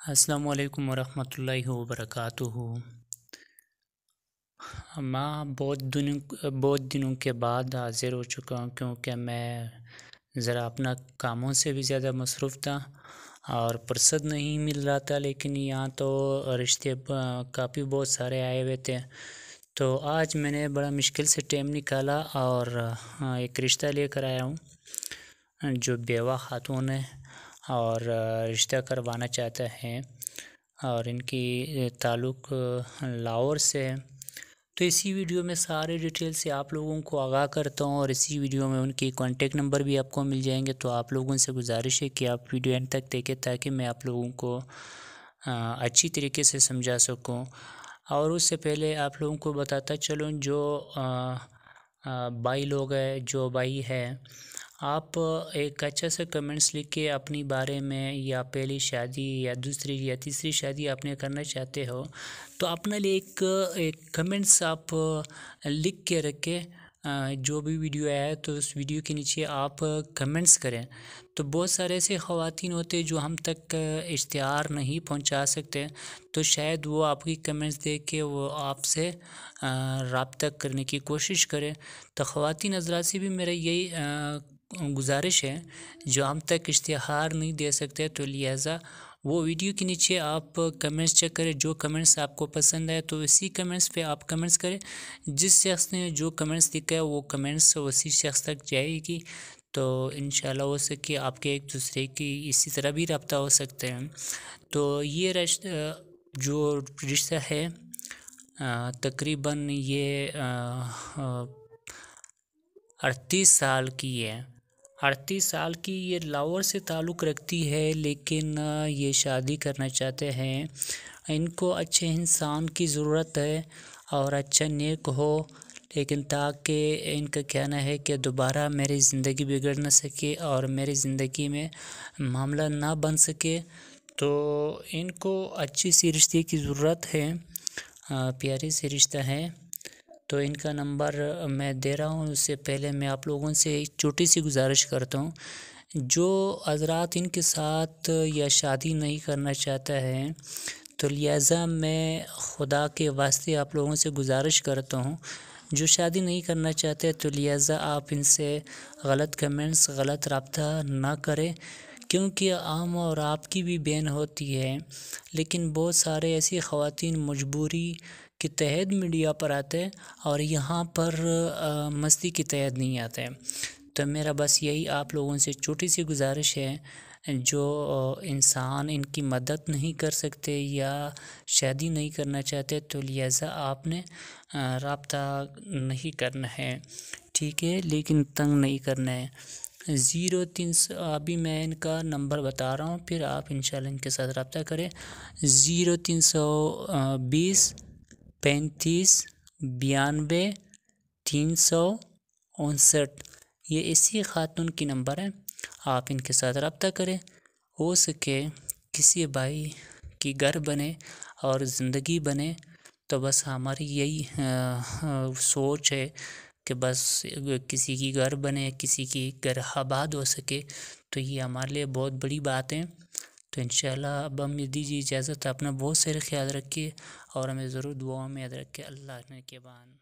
السلام علیکم ورحمۃ اللہ وبرکاتہ۔ میں بہت دنوں کے بعد حاضر ہو چکا ہوں، کیونکہ میں ذرا اپنا کاموں سے بھی زیادہ مصروف تھا اور فرصت نہیں مل رہا تھا، لیکن یہاں تو رشتے کافی بہت سارے آئے ہوئے تھے، تو آج میں نے بڑا مشکل سے ٹائم نکالا اور ایک رشتہ لے کر آیا ہوں جو بیوہ خاتون ہے اور رشتہ کروانا چاہتا ہے، اور ان کی تعلق لاہور سے ہے۔ تو اسی ویڈیو میں سارے ڈیٹیل سے آپ لوگوں کو آگاہ کرتا ہوں، اور اسی ویڈیو میں ان کی کانٹیکٹ نمبر بھی آپ کو مل جائیں گے۔ تو آپ لوگوں سے گزارش ہے کہ آپ ویڈیو اینڈ تک دیکھیں تاکہ میں آپ لوگوں کو اچھی طریقے سے سمجھا سکوں۔ اور اس سے پہلے آپ لوگوں کو بتاتا چلوں، جو بھائی لوگ ہیں، جو بھائی ہے، آپ ایک اچھا سا کمنٹس لکھ کے اپنی بارے میں، یا پہلی شادی یا دوسری یا تیسری شادی آپ نے کرنا چاہتے ہو، تو اپنے لیے ایک کمنٹس آپ لکھ کے رکھے۔ جو بھی ویڈیو آیا تو اس ویڈیو کے نیچے آپ کمنٹس کریں۔ تو بہت سارے ایسے خواتین ہوتے جو ہم تک اشتہار نہیں پہنچا سکتے، تو شاید وہ آپ کی کمنٹس دیکھ کے وہ آپ سے رابطہ کرنے کی کوشش کرے۔ تو خواتین حضرات سے بھی میرا یہی گزارش ہے، جو ہم تک اشتہار نہیں دے سکتے، تو لہٰذا وہ ویڈیو کے نیچے آپ کمنٹس چیک کریں۔ جو کمنٹس آپ کو پسند ہے تو اسی کمنٹس پہ آپ کمنٹس کریں۔ جس شخص نے جو کمنٹس لکھا ہے وہ کمنٹس اسی شخص تک جائے گی، تو انشاءاللہ ہو سکے آپ کے ایک دوسرے کی اسی طرح بھی رابطہ ہو سکتے ہیں۔ تو یہ جو رشتہ ہے تقریباً یہ 38 سال کی ہے۔ 38 سال کی یہ لاہور سے تعلق رکھتی ہے، لیکن یہ شادی کرنا چاہتے ہیں۔ ان کو اچھے انسان کی ضرورت ہے اور اچھا نیک ہو، لیکن تاکہ ان کا کہنا ہے کہ دوبارہ میری زندگی بگڑ نہ سکے اور میری زندگی میں معاملہ نہ بن سکے، تو ان کو اچھی سی رشتے کی ضرورت ہے، پیاری سی رشتہ ہے۔ تو ان کا نمبر میں دے رہا ہوں، اس سے پہلے میں آپ لوگوں سے ایک چھوٹی سی گزارش کرتا ہوں۔ جو حضرات ان کے ساتھ یا شادی نہیں کرنا چاہتا ہے، تو لہٰذا میں خدا کے واسطے آپ لوگوں سے گزارش کرتا ہوں، جو شادی نہیں کرنا چاہتے تو لہٰذا آپ ان سے غلط کمنٹس، غلط رابطہ نہ کریں، کیونکہ عام اور آپ کی بھی بہن ہوتی ہے، لیکن بہت سارے ایسی خواتین مجبوری کے تحت میڈیا پر آتے ہیں اور یہاں پر مستی کے تحت نہیں آتے۔ تو میرا بس یہی آپ لوگوں سے چھوٹی سی گزارش ہے، جو انسان ان کی مدد نہیں کر سکتے یا شادی نہیں کرنا چاہتے، تو لہٰذا آپ نے رابطہ نہیں کرنا ہے، ٹھیک ہے، لیکن تنگ نہیں کرنا ہے۔ 0300 ابھی میں ان کا نمبر بتا رہا ہوں، پھر آپ انشاءاللہ ان کے ساتھ رابطہ کریں۔ 0320 35 92 359، یہ اسی خاتون کی نمبر ہے، آپ ان کے ساتھ رابطہ کریں۔ ہو سکے کسی بھائی کی گھر بنے اور زندگی بنے، تو بس ہماری یہی سوچ ہے کہ بس کسی کی گھر بنے، کسی کی گھر آباد ہو سکے، تو یہ ہمارے لیے بہت بڑی بات ہے۔ تو انشاءاللہ اب ہمیں دیجیے اجازت، اپنا بہت سارے خیال رکھیے اور ہمیں ضرور دعاؤں میں یاد رکھیں۔ اللہ نے کے بان۔